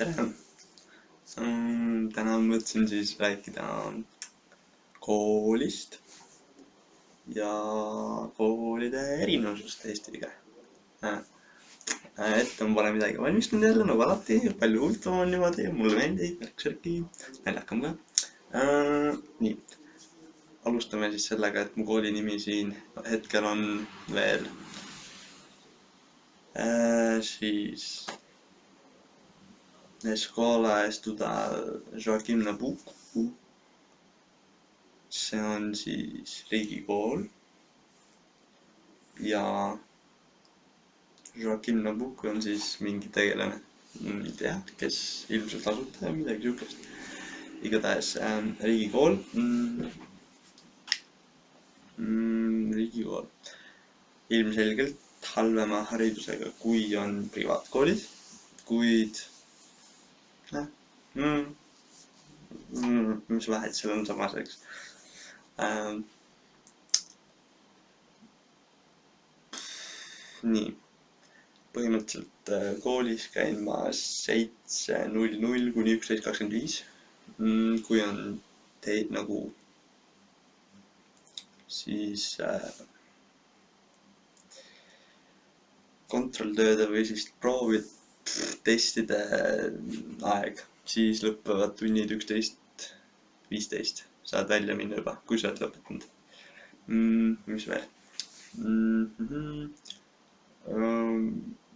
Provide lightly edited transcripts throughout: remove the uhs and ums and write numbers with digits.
tere! Täna mõtlesin siis rääkida koolist ja koolide erinevusest Eestiga. Ette on pole midagi valmistanud jälle, nagu alati, palju huvitavam on niimoodi, mulle meeldib, värk-särki, naljakam ka. Nii, alustame siis sellega, et mu kooli nimi siin hetkel on veel siis Escola Estatal Joaquim Nabuco. See on siis riigikool ja Joaquim Nabuco on siis mingi tegelane, ei tea, kes ilmselt asutaja, midagi siukest. Igatahes riigikool, riigikool ilmselgelt halvema haridusega, kui on privaatkoolid, kuid mis vahet seal on samas, eks. Nii, põhimõtteliselt koolis käin ma 7:00 kuni 11:25. Kui on teid nagu siis kontrolltööde või siis testide aeg, siis lõpevad tunnid 11:15. Saad välja minna juba, kui sa oled lõpetanud. Mis veel?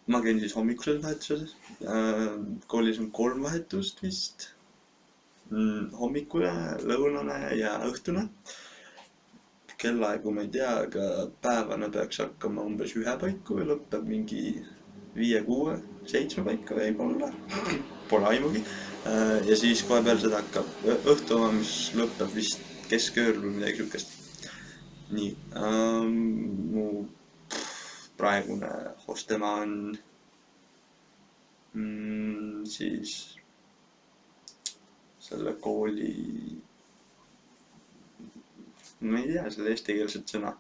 Ma käin siis hommikuses vahetuses. Koolis on 3 vahetust vist. Hommikune, lõunane ja õhtune. Kellaaegu ma ei tea, aga päevane peaks hakkama umbes 1 paiku ja lõpeb mingi 5, 6, 7 paika võib-olla. Pole aimugi. Ja siis kohe peale seda hakkab õhtu oma, mis lõpeb vist keskööl või midagi siukest. Nii, mu praegune hostema on siis selle kooli, ma ei tea selle eestikeelset sõna,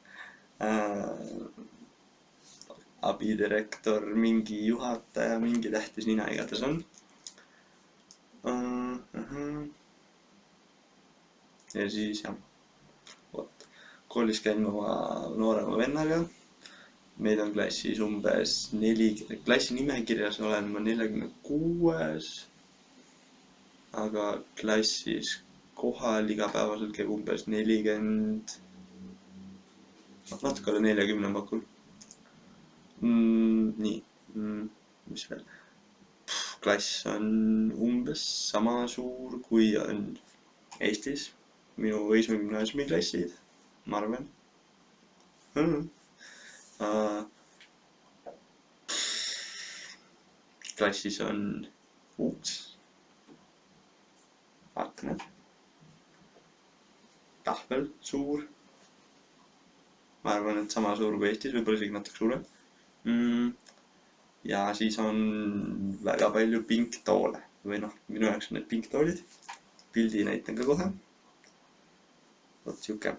abidirektor, mingi juhataja, mingi tähtis nina igatahes on. Ja siis jah, vot, koolis käin oma noorema vennaga. Meid on klassis umbes 4, klassi nimekirjas olen ma 46, aga klassis kohal igapäevaselt käib umbes 40, natuke alla 40 pakul. Nii, mis veel? Klass on umbes sama suur, kui on Eestis. Minu Õismäe gümnaasiumi klassid, ma arvan. Klassis on uks, aknad, tahvel suur. Ma arvan, et sama suur kui Eestis, võib-olla isegi natuke suurem. Ja siis on väga palju pinktoole või noh, minu jaoks on need pinktoolid. Pildi näitan ka kohe. Vot siuke.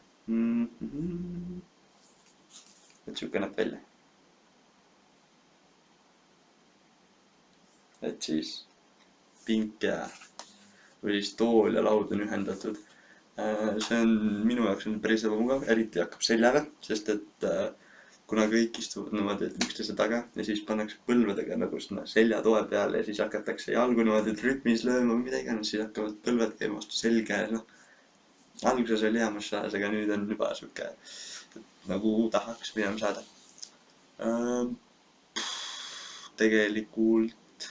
Vot siuke näeb välja. Et siis pink ja või siis tool ja laud on ühendatud. See on minu jaoks on päris ebamugav, eriti hakkab seljale, sest et kuna kõik istuvad niimoodi üksteise taga ja siis pannakse põlvedega nagu sinna seljatoe peale ja siis hakatakse jalgu niimoodi rütmis lööma või mida iganes, siis hakkavad põlved käima vastu selga ja noh. Alguses oli hea massaas, aga nüüd on juba siuke, nagu tahaks minema saada. Tegelikult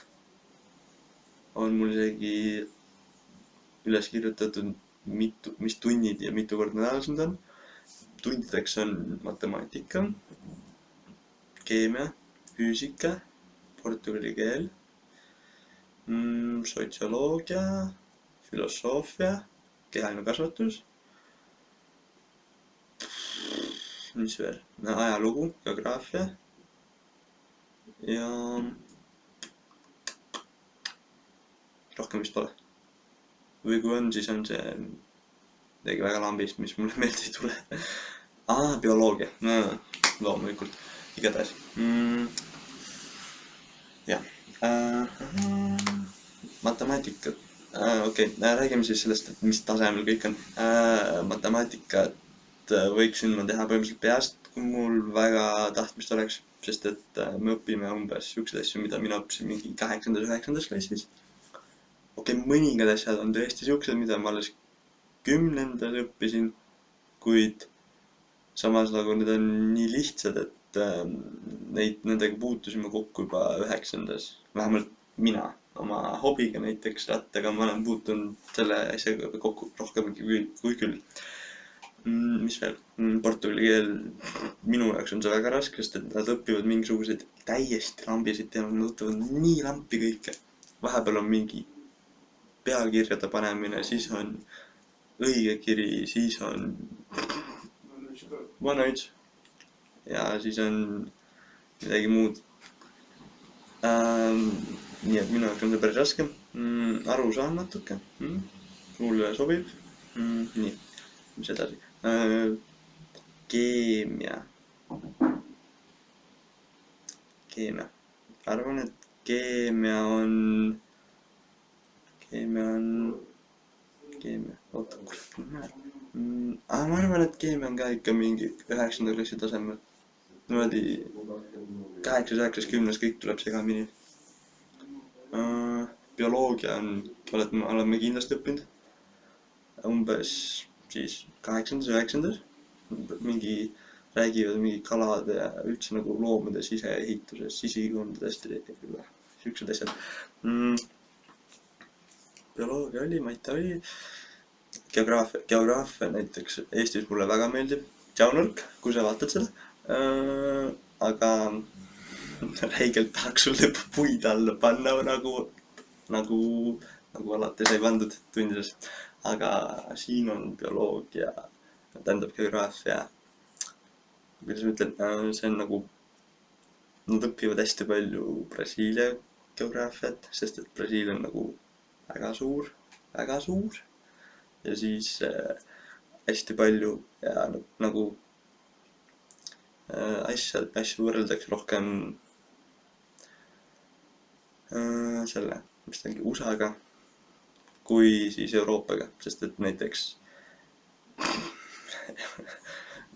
on mul isegi üles kirjutatud mis tunnid ja mitu korda nädalas need on. Tundideks on matemaatika, keemia, füüsika, portugali keel, sotsioloogia, filosoofia, kehaline kasvatus, mis veel, ajalugu, geograafia ja rohkem vist pole. Või kui on, siis on see midagi väga lambist, mis mulle meelde ei tule. Bioloogia, loomulikult, igatahes. Jah, matemaatikat. Okei, räägime siis sellest, et mis tasemel kõik on. Matemaatikat võiksin ma teha põhimõtteliselt peast, kui mul väga tahtmist oleks, sest et me õpime umbes siukseid asju, mida mina õppisin mingi 8.–9. klassis. Okei, mõningad asjad on tõesti siuksed, mida ma alles 10. õppisin, kuid samas nagu need on nii lihtsad, et nendega puutusime kokku juba 9. Vähemalt mina oma hobiga, näiteks rattaga, ma olen puutunud selle asjaga kokku rohkem kui küll. Mis veel? Portugali keel, minu jaoks on see väga raske, sest et nad õpivad mingisuguseid täiesti lambisid teemasid, nad õpivad nii lampi kõike. Vahepeal on mingi pealkirjade panemine, siis on õige kiri, siis on one age ja siis on midagi muud. Nii et minu jaoks on see päris raske. Aru saan natuke. Mulle sobib. Nii, mis edasi? Keemia. Arvan, et keemia on... oota, kurat, ma arvan, et keemia on ka ikka mingi 9. klassi tasemel. Niimoodi 8., 9., 10. kõik tuleb segamini. Bioloogia oleme kindlasti õppinud. Umbes siis 8., 9. Mingi räägivad mingi kalade ja üldse nagu loomade siseehitusest, sisikondadest ja siuksed asjad. Bioloogia oli, Maite oli. Geograafia näiteks Eestis mulle väga meeldib. Tšaunõrk, kui sa vaatad seda. Aga räigelt tahaks sulle puid alla panna nagu alati sai pandud tundides. Aga siin on bioloogia, tähendab geograafia. Kuidas ma ütlen, see on nagu, nad õpivad hästi palju Brasiilia geograafiat, sest et Brasiil on nagu väga suur. Ja siis hästi palju ja nagu asju võrreldakse rohkem selle, mis ta ongi, USA-ga kui siis Euroopaga, sest et näiteks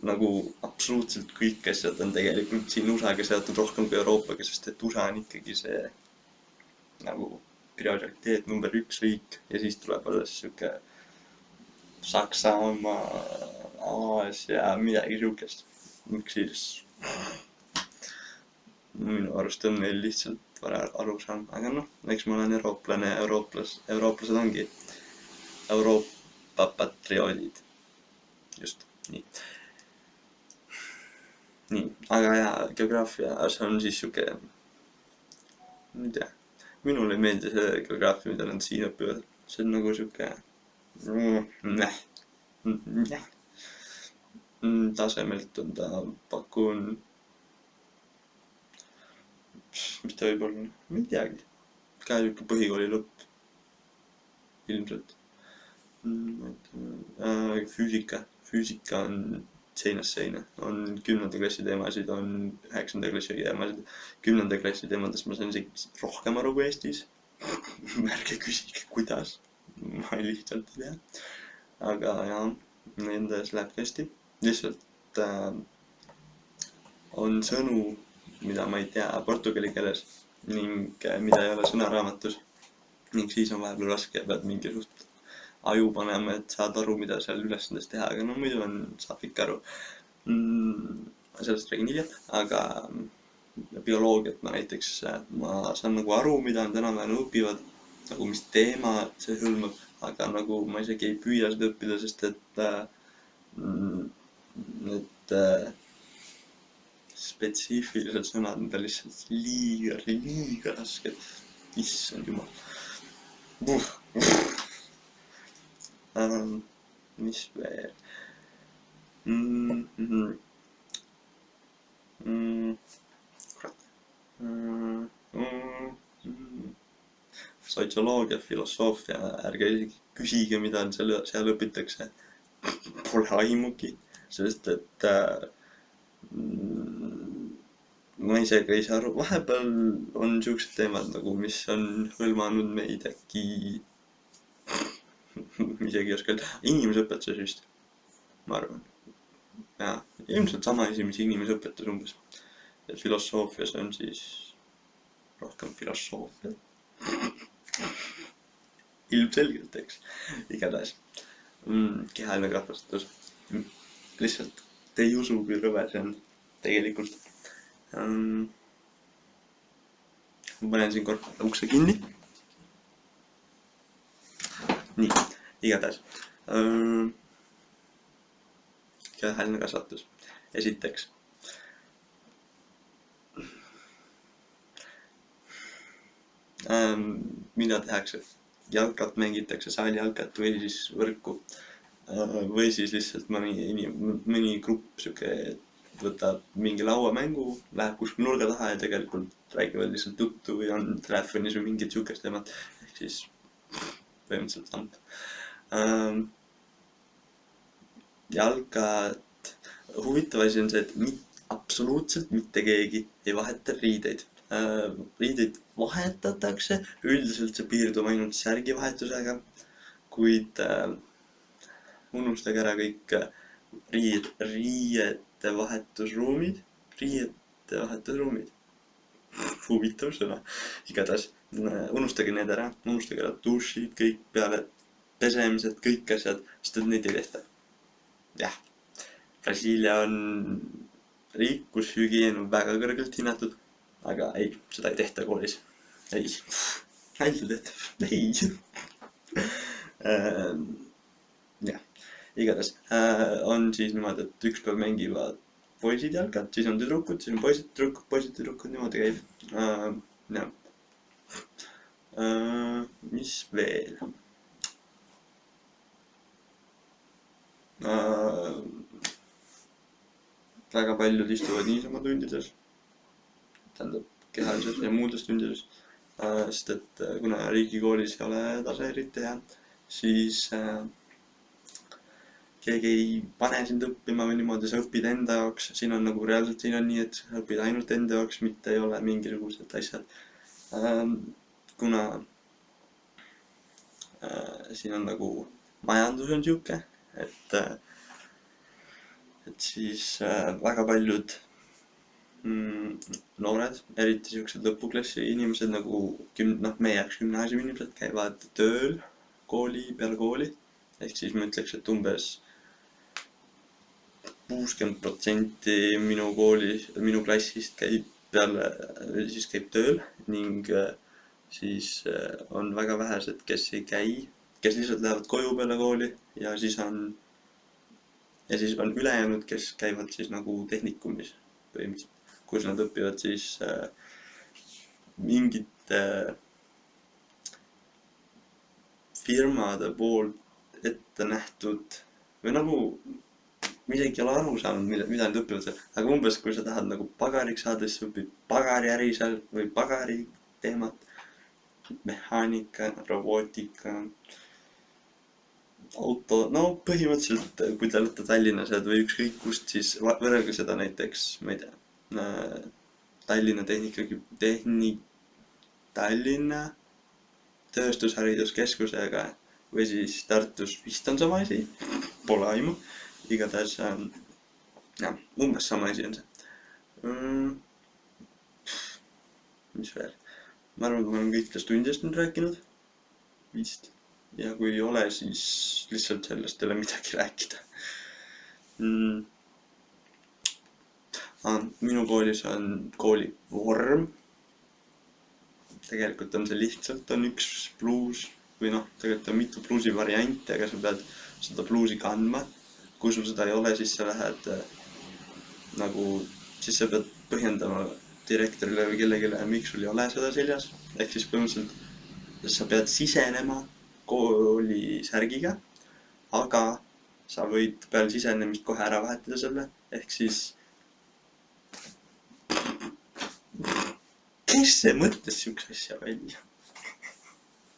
nagu absoluutselt kõik asjad on tegelikult siin USA-ga seotud rohkem kui Euroopaga, sest et USA on ikkagi see nagu prioriteet number 1 riik ja siis tuleb alles siuke Saksamaa, Aasia, midagi siukest. Miks siis minu arust on neil lihtsalt vara aru saama, aga noh, eks ma olen eurooplane ja eurooplased ongi Euroopa patrioodid. Just, nii. Nii, aga jaa, geograafia, see on siis siuke, ma ei tea, minule ei meeldi see geograafia, mida nad siin õpivad. See on nagu siuke, tasemelt on ta, pakun, mis ta võib olla, ma ei teagi, ka siuke põhikooli lõpp, ilmselt. Füüsika on seinast seina, on 10. klassi teemasid, on 9. klassi teemasid. 10. klassi teemadest ma sain isegi rohkem aru kui Eestis. Ärge küsige, kuidas, ma lihtsalt ei tea. Aga jaa, nendes läheb hästi. Lihtsalt on sõnu, mida ma ei tea portugali keeles ning mida ei ole sõnaraamatus. Ning siis on vahepeal raske, pead mingi suht aju panema, et saad aru, mida seal ülesandes teha, aga no muidu saab ikka aru. Sellest räägin hiljem, aga bioloogiat ma näiteks, ma saan nagu aru, mida nad enam-vähem õpivad, nagu mis teema see hõlmab, aga nagu ma isegi ei püüa seda õppida, sest et need spetsiifilised sõnad on lihtsalt liiga rasked. Issand jumal. Mis veel? Sotsioloogia, filosoofia, ärge isegi küsige, mida seal õpitakse. Pole aimugi, sest et ma isegi ei saa aru, vahepeal on siuksed teemad nagu, mis on hõlmanud meid äkki, isegi ei oska öelda, inimeseõpetuses vist, ma arvan. Jaa, ilmselt sama asi, mis inimeseõpetus umbes. Ja filosoofias on siis rohkem filosoofia. Ilmselgelt, eks. Igatahes. Kehaline kasvatus. Lihtsalt te ei usu, kui rõve see on tegelikult. Ma panen siin kord ukse kinni. Nii, igatahes. Kehaline kasvatus. Esiteks. Mida tehakse? Jalkat mängitakse saalijalkat või siis võrku. Või siis lihtsalt mõni grupp siuke võtab mingi lauamängu, läheb kuskil nurga taha ja tegelikult räägivad lihtsalt juttu või on telefonis või mingid siukest teemat. Ehk siis põhimõtteliselt samp. Jalkat. Huvitav asi on see, et absoluutselt mitte keegi ei vaheta riideid. Riideid vahetatakse, üldiselt see piirdub ainult särgivahetusega, kuid unustage ära kõik riiete vahetusruumid. Huvitav sõna. Igatahes, unustage need ära, unustage ära dušid, kõik peale pesemised, kõik asjad, sest et neid ei tehta. Jah, Brasiilia on riik, kus hügieen on väga kõrgelt hinnatud. Aga ei, seda ei tehta koolis. Ei. Välja tehta. Ei. Jah. Igatahes on siis niimoodi, et üks päev mängivad poisid jalkat, siis on tüdrukud, siis on poisid, tüdrukud, niimoodi käib. Jah. Mis veel? Väga paljud istuvad niisama tundides. Tähendab kehalises ja muudes tundides, sest et kuna riigikoolis ei ole tase eriti hea, siis keegi ei pane sind õppima või niimoodi, sa õpid enda jaoks, siin on nagu reaalselt siin on nii, et sa õpid ainult enda jaoks, mitte ei ole mingisugused asjad. Kuna siin on nagu majandus on siuke, et siis väga paljud noored, eriti siuksed lõpuklassi inimesed nagu meie jaoks gümnaasiumi inimesed käivad tööl peale kooli. Ehk siis ma ütleks, et umbes 60% minu klassist käib tööl ning siis on väga vähesed, kes ei käi, kes lihtsalt lähevad koju peale kooli ja siis on ülejäänud, kes käivad siis nagu tehnikumis põhimõtteliselt, kus nad õpivad siis mingite firmade poolt ette nähtud või nagu ma isegi ei ole aru saanud, mida nad õpivad seal, aga umbes kui sa tahad nagu pagariks saada, siis sa õpid pagariäri seal või pagari teemat, mehaanika, robootika, auto, no põhimõtteliselt kui te olete Tallinnas või ükskõik kust, siis võrrelge seda näiteks, ma ei tea, Tallinna tööstushariduskeskusega või siis Tartus vist on sama asi, pole aimu, igatahes jah, umbes sama asi on see. Mis veel? Ma arvan, et ma olen kõikidest tundidest nüüd rääkinud, vist. Ja kui ei ole, siis lihtsalt sellest ei ole midagi rääkida. Minu koolis on koolivorm. Tegelikult on see lihtsalt üks pluus või noh, tegelikult on mitu pluusi varianti, aga sa pead seda pluusi kandma. Kui sul seda ei ole, siis sa lähed siis sa pead põhjendama direktorile või kellegile, miks sul ei ole seda seljas. Ehk siis põhimõtteliselt sa pead sisenema kooli särgiga, aga sa võid peale sisenemist kohe ära vahetada selle, ehk siis kes see mõtles siukse asja välja?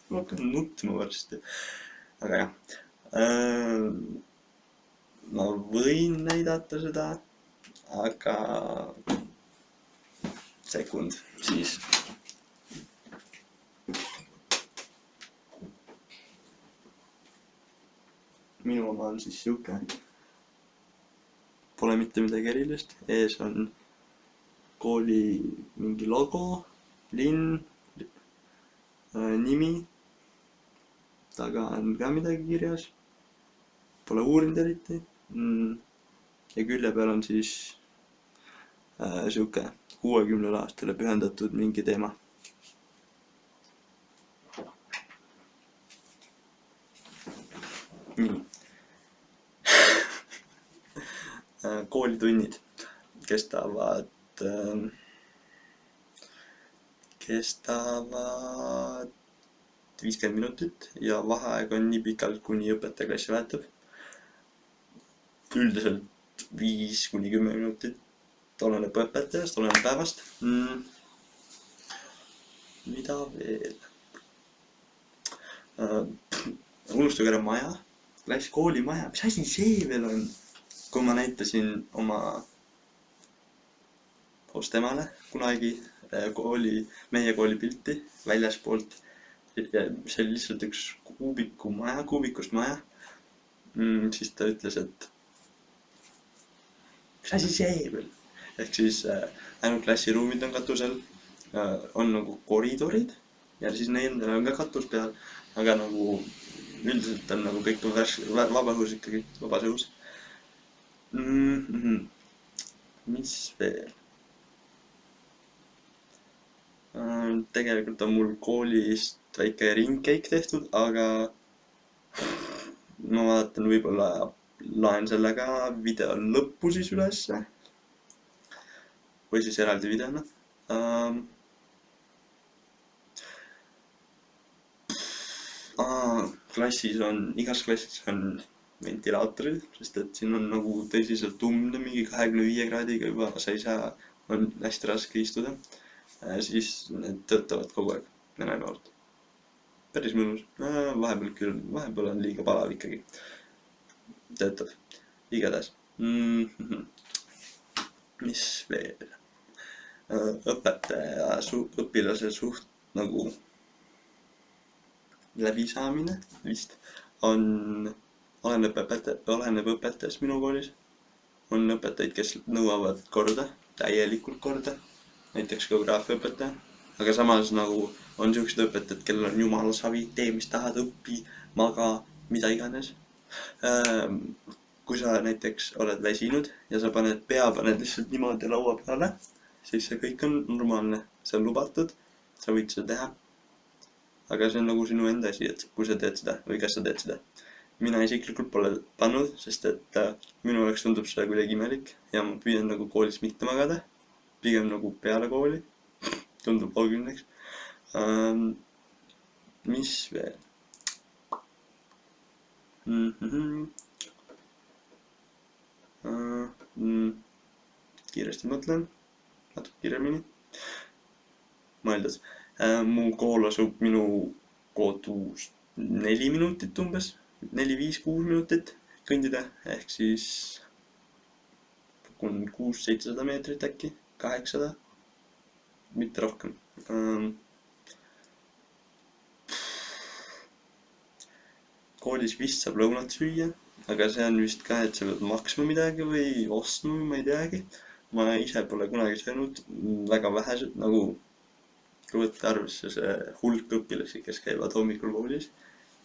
Ma hakkan nutma varsti. Aga jah, ma võin näidata seda, aga sekund, siis minu oma on siis siuke, pole mitte midagi erilist, ees on kooli mingi logo, linn, nimi, taga on ka midagi kirjas, pole uurinud eriti ja külje peal on siis siuke 60 aastale pühendatud mingi teema. Nii. Koolitunnid kestavad 50 minutit ja vaheaeg on nii pikalt, kuni õpetaja klassi vahetab. Üldiselt 5-10 minutit, oleneb õpetajast, oleneb päevast. Mida veel? Unustage ära maja, koolimaja, mis asi see veel on? Kui ma näitasin oma ostemale kunagi meie kooli pilti väljaspoolt, see oli lihtsalt üks kuubikust maja, siis ta ütles, et mis asi see veel? Ehk siis ainult klassiruumid on katusel, on nagu koridorid ja siis neil on ka katus peal, aga nagu üldiselt on nagu kõik vabas ikkagi, vabas õhus. Mis veel? Tegelikult on mul koolist väike ringkäik tehtud, aga ma vaatan, võib-olla laen selle ka video lõppu siis ülesse või siis eraldi videona. Igas klassis on ventilaatorid, sest et siin on nagu tõsiselt umne, mingi 25 kraadiga juba, sa ei saa, on hästi raske istuda. Siis need töötavad kogu aeg, näevad. Päris mõnus, vahepeal küll, vahepeal on liiga palav ikkagi. Töötab, igatahes. Mis veel? Õpetaja õpilase suht nagu läbisaamine vist oleneb õpetajast minu koolis. On õpetajaid, kes nõuavad korda, täielikult korda, näiteks geograafia õpetaja, aga samas nagu on siuksed õpetajad, kellel on jumala savi, tee mis tahad, õpi, maga, mida iganes. Kui sa näiteks oled väsinud ja sa pea lihtsalt niimoodi laua peale, siis see kõik on normaalne, see on lubatud, sa võid seda teha. Aga see on nagu sinu enda asi, et kui sa teed seda või kas sa teed seda. Mina isiklikult pole pannud, sest et minu jaoks tundub seda kuidagi imelik ja ma püüan nagu koolis mitte magada, pigem nagu peale kooli, tundub loogiline, eks. Mis veel? Kiiresti mõtlen, natuke kiiremini. Mõeldes, mu kool asub minu kodust 4 minutit umbes, 4-5-6 minutit kõndida, ehk siis 600-700 meetrit äkki, 800, mitte rohkem. Koolis vist saab lõunat süüa, aga see on vist ka, et sa pead maksma midagi või ostma, ma ei teagi. Ma ise pole kunagi söönud, väga vähesed, nagu kui võtta arvesse see hulk õpilasi, kes käivad hommikul koolis,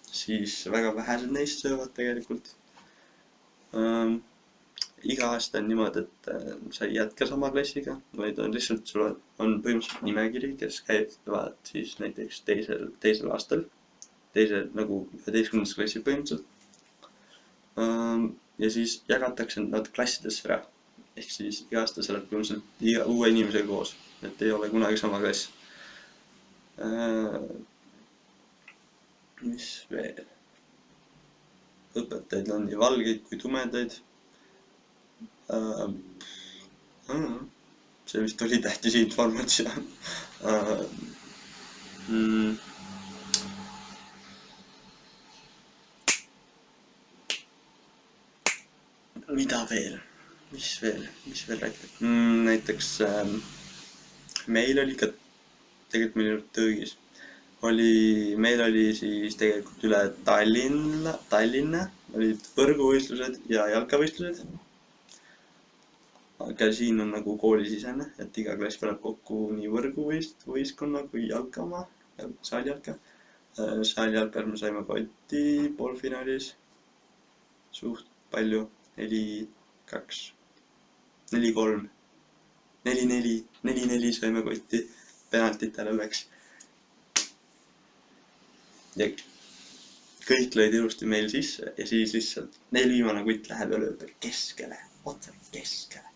siis väga vähesed neist söövad tegelikult. Iga aasta on niimoodi, et sa ei jätka sama klassiga, vaid on lihtsalt, sul on põhimõtteliselt nimekiri, kes käivad siis näiteks teisel aastal, nagu 11. klassi põhimõtteliselt. Ja siis jagatakse nad klassidesse ära. Ehk siis iga aasta sa oled põhimõtteliselt iga uue inimesega koos, et ei ole kunagi sama klass. Mis veel? Õpetajaid on nii valgeid kui tumedaid. See vist oli tähtis informatsioon. Mida veel? Mis veel rääkida? Näiteks meil oli ikka, tegelikult meil ei olnud Tõõgis, meil oli siis tegelikult üle Tallinna olid võrguvõistlused ja jalkavõistlused. Aga siin on nagu koolisisene, et iga klass paneb kokku nii võrguvõistkonna kui jalkamaa, saalijalka. Saalijalkas me saime kotti poolfinaalis suht palju, 4-2, 4-3, 4-4, 4-4 saime kotti, penaltitele läks. Ja kõik lõid ilusti meil sisse ja siis lihtsalt neil viimane kutt läheb ja lööb keskele, otse keskele.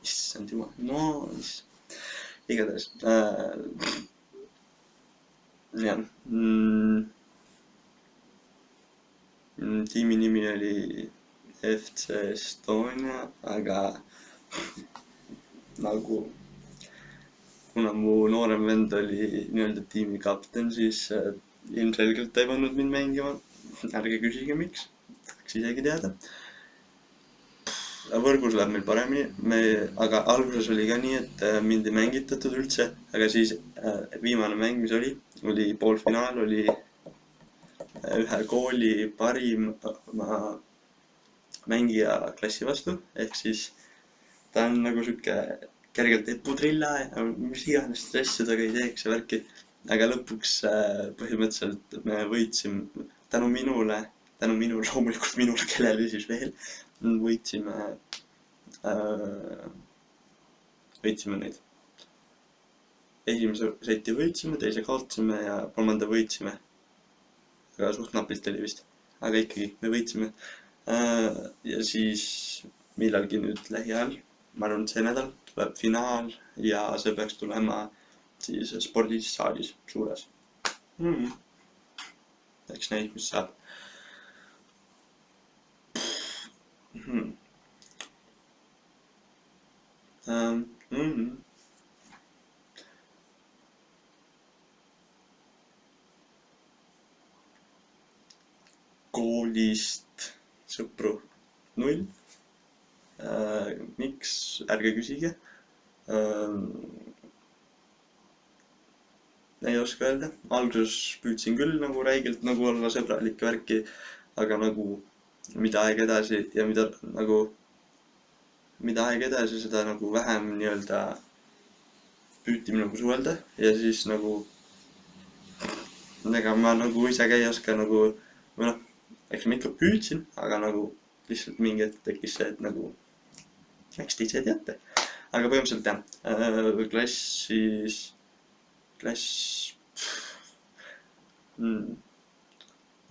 Issand jumal, no igatahes jah. Tiimi nimi oli FC Estonia, aga nagu kuna mu noorem vend oli nii-öelda tiimi kapten, siis ilmselgelt ta ei pannud mind mängima. Ärge küsige miks, tahaks isegi teada. Võrgus läheb meil paremini, aga alguses oli ka nii, et mind ei mängitatud üldse, aga siis viimane mäng, mis oli poolfinaal, oli ühe kooli parima mängija klassi vastu, ehk siis ta on nagu sihuke kergelt pudrilla ja mis iganes stressi taga ei teeks ja värki, aga lõpuks põhimõtteliselt me võitsime tänu minule, loomulikult minule, kellele siis veel, võitsime neid. Esimese seti võitsime, teise kaotasime ja kolmanda võitsime. Aga suht napilt oli vist, aga ikkagi me võitsime. Ja siis millalgi nüüd lähiajal, ma arvan, see nädal tuleb finaal ja see peaks tulema siis spordisaalis suures. Eks näis, mis saab. Koolist sõpru 0. Miks? Ärge küsige. Ei oska öelda. Alguses püüdsin küll nagu räigelt nagu olla sõbralik värki, aga nagu mida aeg edasi ja mida aeg edasi, seda nagu vähem nii-öelda püüti minuga suhelda ja siis nagu ega ma nagu ise ka ei oska nagu, või noh, eks ma ikka püüdsin, aga nagu lihtsalt mingi hetk tekkis see, et nagu eks te ise teate. Aga põhimõtteliselt jah,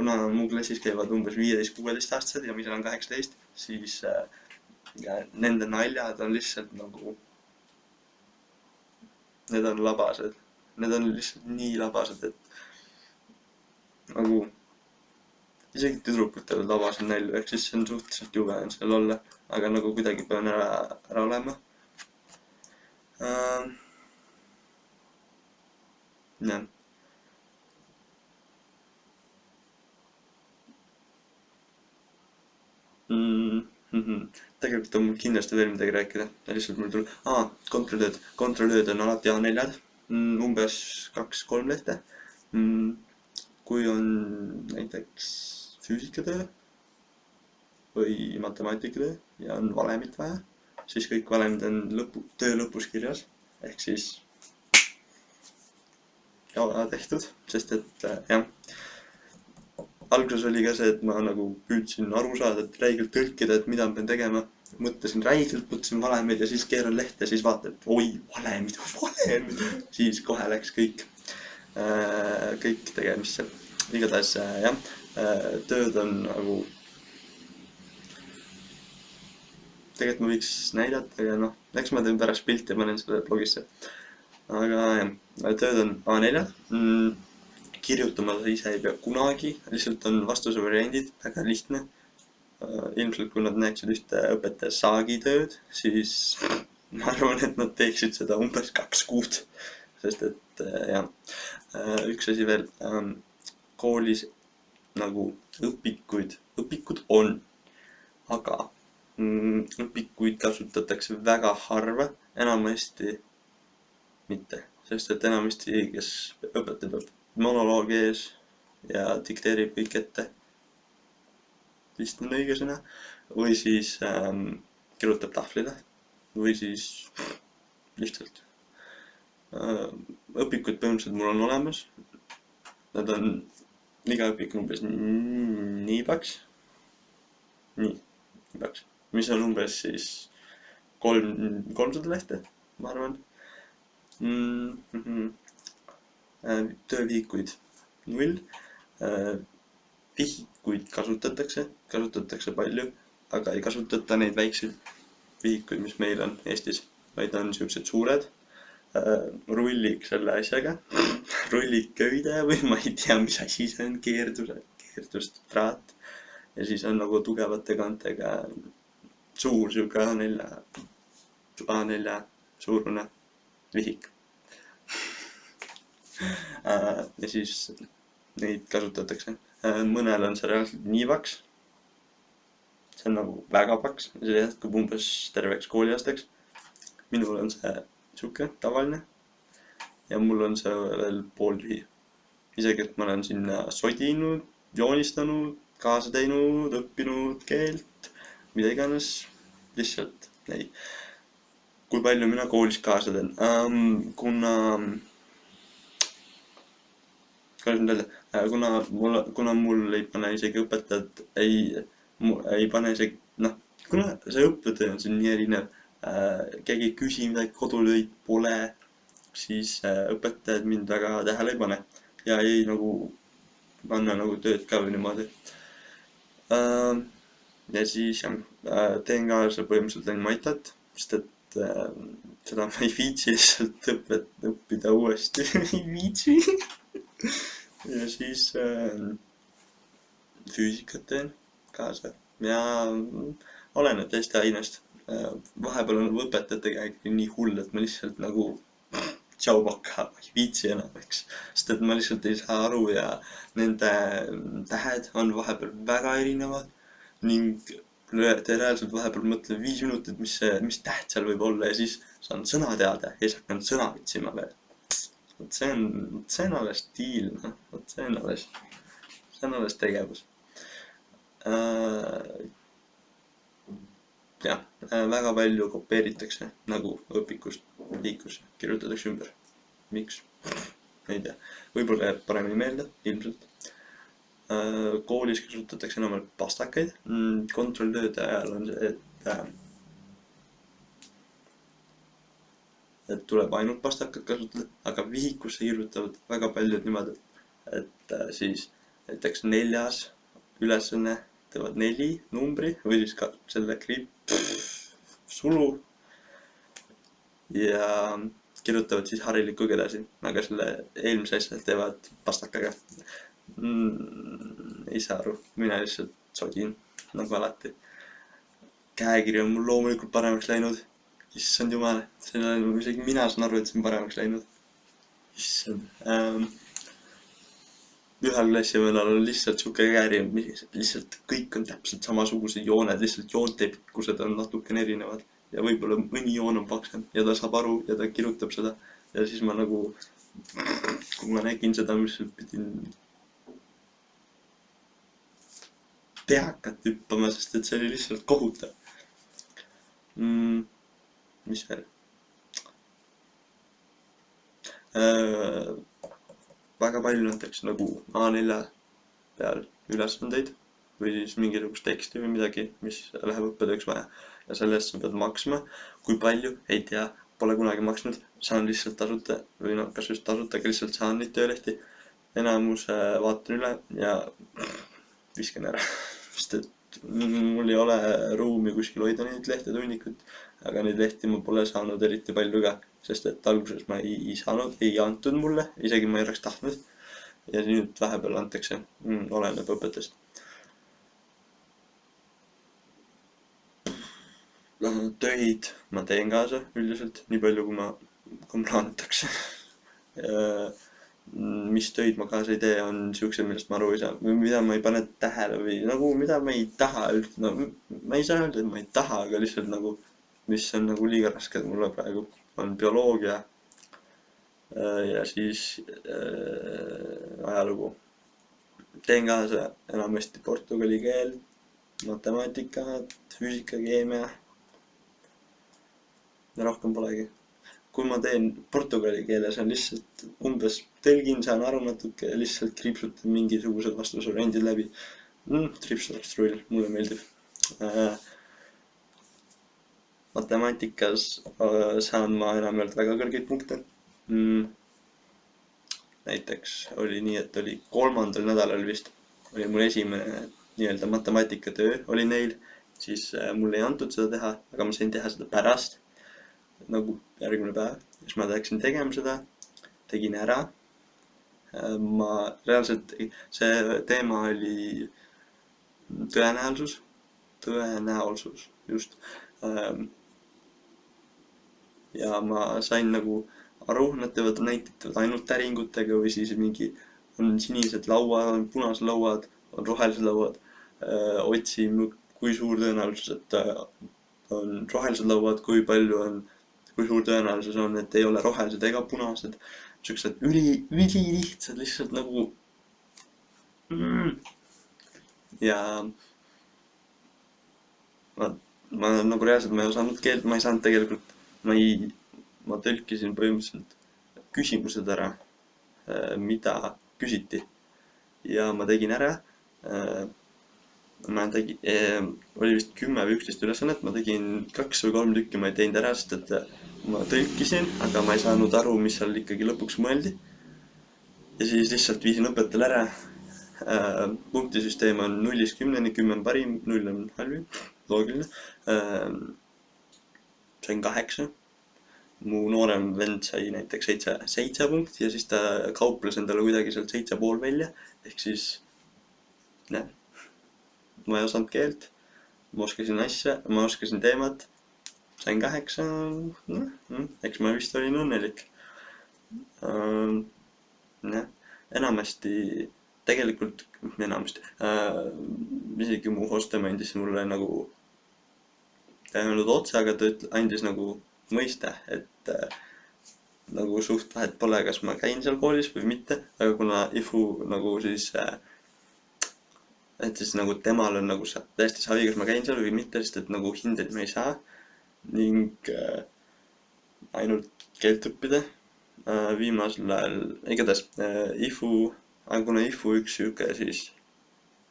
kuna mu klassis käivad umbes 15-16 aastased ja ma ise olen 18, siis nende naljad on lihtsalt nagu, need on labased. Need on lihtsalt nii labased, et nagu isegi tüdrukutel labased nälju, ehk siis see on suhteliselt jube on seal olla, aga nagu kuidagi pean ära olema. Jah. Tegelikult on mul kindlasti veel midagi rääkida, lihtsalt mul tuleb, kontrolltööd on alati A4-d, umbes 2-3 lehte. Kui on näiteks füüsikatöö või matemaatikatöö ja on valemit vaja, siis kõik valemid on töö lõpus kirjas, ehk siis jala tehtud, sest et jah. Alguses oli ka see, et ma nagu püüdsin aru saada, et räigelt tõlkida, et mida ma pean tegema. Mõtlesin räigelt, võtsin valemid ja siis keeran lehte ja siis vaatan, et oi, valemid. Siis kohe läks kõik tegemisse. Igatahes jah, tööd on nagu, tegelikult ma võiks näidata, aga noh, eks ma teen pärast pilti ja panen selle blogisse. Aga jah, tööd on A4-d. Kirjutama ise ei pea kunagi, lihtsalt on vastuse variandid, väga lihtne. Ilmselt kui nad näeksid ühte õpetaja saagitööd, siis ma arvan, et nad teeksid seda umbes 2 kuud. Sest et jah, üks asi veel, koolis nagu õpikud on, aga õpikuid kasutatakse väga harva, enamasti mitte, sest et enamasti, kes õpetab monoloogi ees ja dikteerib kõik ette, vist on õige sõna, või siis kirjutab tahvlile, või siis lihtsalt õpikud põhimõtteliselt mul on olemas. Nad on iga õpik umbes nii paks, nii paks, mis on umbes siis 300 lehte, ma arvan. Töövihikuid 0, vihikuid kasutatakse palju, aga ei kasutata neid väikseid vihikuid, mis meil on Eestis, vaid on siuksed suured rulliks selle asjaga, rulliköide või ma ei tea, mis asi see on, keerdustraat ja siis on nagu tugevate kaantega suur siuke A4 suurune vihik. Ja siis neid kasutatakse. Mõnel on see reaalselt nii paks. See on nagu väga paks, see jätkub umbes terveks kooliaastaks. Minul on see siuke tavaline ja mul on see veel pooltühi. Isegi, et ma olen sinna sodinud, joonistanud, kaasa teinud, õppinud keelt, mida iganes, lihtsalt ei. Kui palju mina koolis kaasa teen? Kuna mul ei pane isegi õpetajad, ei pane isegi, noh, kuna see õpetaja on siin nii erinev, keegi ei küsi midagi, kodutöid pole, siis õpetajad mind väga tähele ei pane ja ei nagu anna nagu tööd ka või niimoodi. Ja siis teen ka see põhimõtteliselt ainult Maitat, sest et seda ma ei viitsi lihtsalt õppida uuesti, ei viitsi. Ja siis füüsikat teen kaasa ja oleneb täiesti ainest. Vahepeal on õpetajatega nii hull, et ma lihtsalt nagu tšau paka, ma ei viitsi enam, eks. Sest et ma lihtsalt ei saa aru ja nende tähed on vahepeal väga erinevad ning te reaalselt vahepeal mõtlen 5 minutit, mis täht seal võib olla ja siis saan sõna teada ja siis hakkan sõna vitsima veel. See on alles stiil, noh, see on alles tegevus. Jah, väga palju kopeeritakse, nagu õpikust liikusse, kirjutatakse ümber. Miks? Ei tea. Võib-olla jääb paremini meelde, ilmselt. Koolis kasutatakse enamalt pastakaid. Kontrolltööde ajal on see, et tuleb ainult pastakat kasutada, aga vihikusse kirjutavad väga paljud niimoodi, et siis näiteks 4. ülesanne teevad 4 numbri või siis ka selle sulu ja kirjutavad siis harilikuga edasi, aga selle eelmise asja teevad pastakaga. Ei saa aru, mina lihtsalt sodin nagu alati. Käekiri on mul loomulikult paremaks läinud. Issand jumal, isegi mina saan aru, et see on paremaks läinud. Issand. Ühel klassivõnal on lihtsalt siuke käekiri, lihtsalt kõik on täpselt samasugused jooned, lihtsalt joonte pikkused on natukene erinevad ja võib-olla mõni joon on paksem ja ta saab aru ja ta kirjutab seda ja siis ma nagu, kui ma nägin seda, mis pidin peakat hüppama, sest et see oli lihtsalt kohutav. Mis veel? Väga palju näiteks nagu A4 peal ülesandeid või siis mingisugust teksti või midagi, mis läheb õppetööks vaja ja selle eest sa pead maksma. Kui palju? Ei tea, pole kunagi maksnud, saan lihtsalt tasuta või noh, kas just tasuta, aga lihtsalt saan neid töölehti. Enamus vaatan üle ja viskan ära, sest et mul ei ole ruumi kuskil hoida neid lehte tunnikut, aga neid lehti ma pole saanud eriti palju ka, sest et alguses ma ei saanud, ei antud mulle, isegi ma ei oleks tahtnud. Ja nüüd vahepeal antakse, oleneb õpetust. Töid ma teen kaasa üldiselt, nii palju kui ma antakse. Mis töid ma kaasa ei tee, on siuksed, millest ma aru ei saa, või mida ma ei pane tähele või nagu mida ma ei taha üldse, no ma ei saa öelda, et ma ei taha, aga lihtsalt nagu, mis on nagu liiga raske mulle praegu, on bioloogia ja siis ajalugu. Teen kaasa enamasti portugali keel, matemaatika, füüsika, keemia ja rohkem polegi. Kui ma teen portugali keeles, on lihtsalt umbes tõlgin, saan aru natuke ja lihtsalt kriipsutan mingisugused vastusvariandid läbi. Trips oleks trull, mulle meeldib. Matemaatikas saan ma enamjaolt väga kõrgeid punkte. Näiteks oli nii, et oli 3. nädalal vist, oli mul esimene nii-öelda matemaatikatöö oli neil, siis mulle ei antud seda teha, aga ma sain teha seda pärast, nagu järgmine päev. Siis ma läksin tegema seda, tegin ära. Ma reaalselt, see teema oli tõenäosus, just. Ja ma sain nagu aru, nad näitavad ainult täringutega või siis mingi on sinised lauad, on punased lauad, on rohelised lauad. Otsi, kui suur tõenäosus, et on rohelised lauad, kui suur tõenäosus on, et ei ole rohelised ega punased. Siuksed ülilihtsad lihtsalt nagu. Ja ma nagu reaalselt ma ei osanud keelt, ma ei saanud tegelikult, ma tõlkisin põhimõtteliselt küsimused ära, mida küsiti. Ja ma tegin ära. Oli vist 10 või 11 ülesannet, ma tegin 2 või 3 tükki, ma ei teinud ära, sest et ma tõlkisin, aga ma ei saanud aru, mis seal ikkagi lõpuks mõeldi. Ja siis lihtsalt viisin õpetajale ära. Punktisüsteem on 0-st 10-ni, 10 on parim, 0 on halvim, loogiline. Sain 8. Mu noorem vend sai näiteks 7 punkti ja siis ta kauples endale kuidagi sealt 7,5 välja. Ehk siis, jah, ma ei osanud keelt, ma oskasin asja, ma oskasin teemat, sain 8, eks ma vist olin õnnelik. Enamasti, isegi mu hostema andis mulle nagu, ta ei öelnud otse, aga ta andis nagu mõista, et nagu suht vahet pole, kas ma käin seal koolis või mitte, aga kuna Ifu nagu siis, et siis nagu temal on nagu täiesti savi, kas ma käin seal või mitte, sest et nagu hindeid me ei saa ning ainult keelt õppida. Viimasel ajal, igatahes kuna Ifu üks siuke siis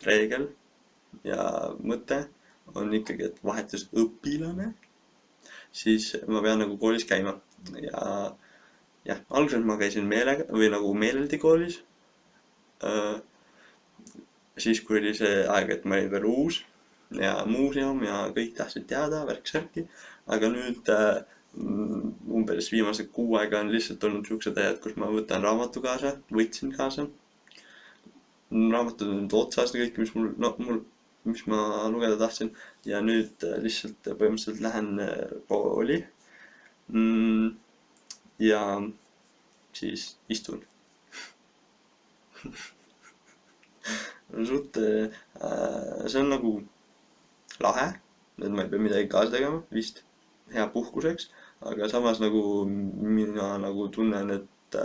reegel ja mõte on ikkagi, et vahetusõpilane, siis ma pean nagu koolis käima. Ja jah, alguses ma käisin meelega või nagu meeleldi koolis. Siis kui oli see aeg, et ma olin veel uus ja muuseum ja kõik tahtsid teada värk-särki, aga nüüd umbes viimased 6 aega on lihtsalt olnud siuksed ajad, kus ma võtan raamatu kaasa, võtsin kaasa. Raamatud on nüüd otsas kõik, mis ma lugeda tahtsin ja nüüd lihtsalt põhimõtteliselt lähen kooli ja siis istun. See on nagu lahe, et ma ei pea midagi kaasa tegema, vist hea puhkuseks, aga samas nagu mina nagu tunnen, et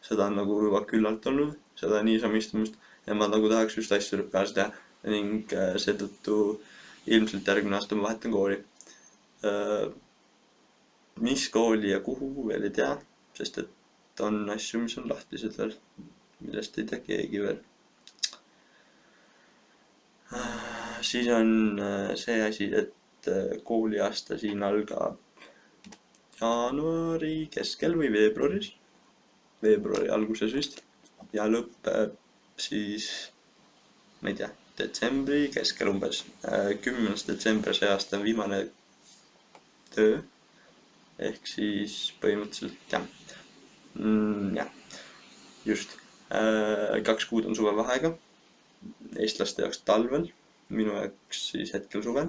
seda on nagu juba küllalt olnud, seda niisama istumist ja ma nagu tahaks just asju kaasa teha ning seetõttu ilmselt järgmine aasta ma vahetan kooli. Mis kooli ja kuhu veel ei tea, sest et on asju, mis on lahtised veel, millest ei tea keegi veel. Siis on see asi, et kooliaasta siin algab jaanuari keskel või veebruaris, veebruari alguses vist, ja lõpeb siis, ma ei tea, detsembri keskel umbes. 10. detsember see aasta on viimane töö, ehk siis põhimõtteliselt jah, just. 2 kuud on suvevaheaega, eestlaste jaoks talvel, minu jaoks siis hetkel suvel.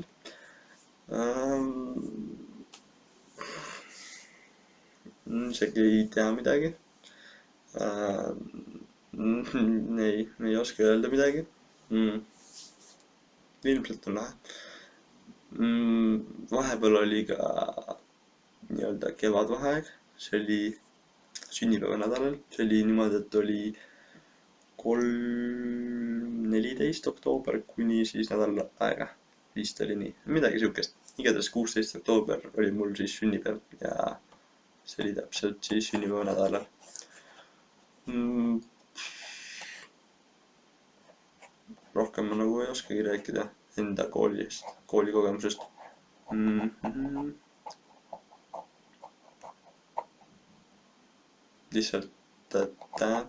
Isegi ei tea midagi. Ei oska öelda midagi. Ilmselt on lahe. Vahepeal oli ka nii-öelda kevadvaheaeg, see oli sünnipäevanädalal. See oli niimoodi, et oli 14 oktoober kuni siis nädal aega. Vist oli nii, midagi siukest. Igatahes 16 oktoober oli mul siis sünnipäev ja see oli täpselt siis sünnipäevanädalal. Rohkem ma nagu ei oskagi rääkida enda koolikogemusest. Lihtsalt, et jah,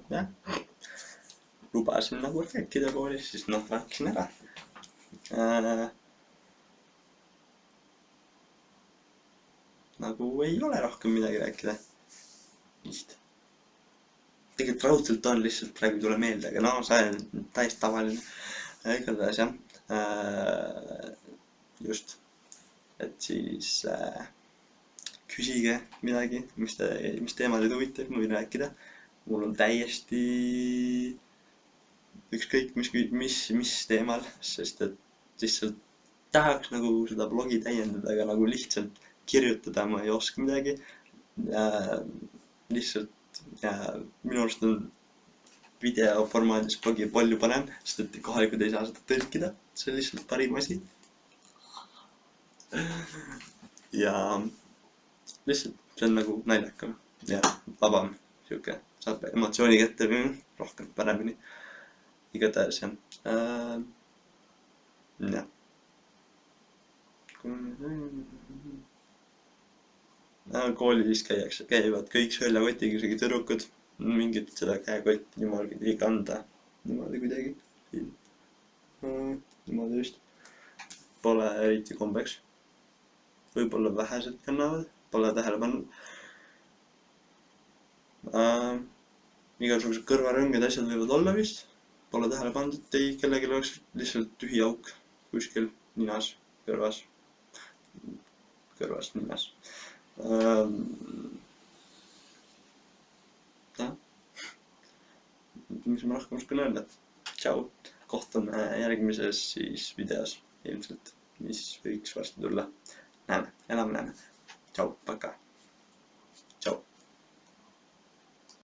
lubasin nagu rääkida koolis, siis noh, rääkisin ära. Nagu ei ole rohkem midagi rääkida. Vist. Tegelikult raudselt on, lihtsalt praegu ei tule meelde, aga no see on täiesti tavaline. Igatahes jah, just, et siis küsige midagi, mis teema teid huvitab, ma võin rääkida. Mul on täiesti ükskõik mis teemal, sest et lihtsalt tahaks nagu seda blogi täiendada, aga nagu lihtsalt kirjutada ma ei oska midagi. Lihtsalt minu arust on videoformaadis blogi palju parem, sest et kohalikud ei saa seda tõlkida. See on lihtsalt parim asi. Ja lihtsalt see on nagu naljakam ja vabam. Siuke saab emotsiooni kätte rohkem paremini. Igatahes jah. Jah. Koolis käivad kõik seljakotiga, isegi tüdrukud. Mingit seda käekotti niimoodi ei kanda. Niimoodi kuidagi. Niimoodi vist. Pole eriti kombeks. Võib-olla vähesed kannavad. Pole tähele pannud. Igasugused kõrvarõnged asjad võivad olla vist. Pole tähele pannud, et ei kellelgi oleks lihtsalt tühi auk kuskil ninas, kõrvas, ninas. Jah. Mis ma rohkem oskan öelda. Tšau. Kohtume järgmises siis videos ilmselt, mis võiks varsti tulla. Näeme, elame, näeme. Tšau, paka.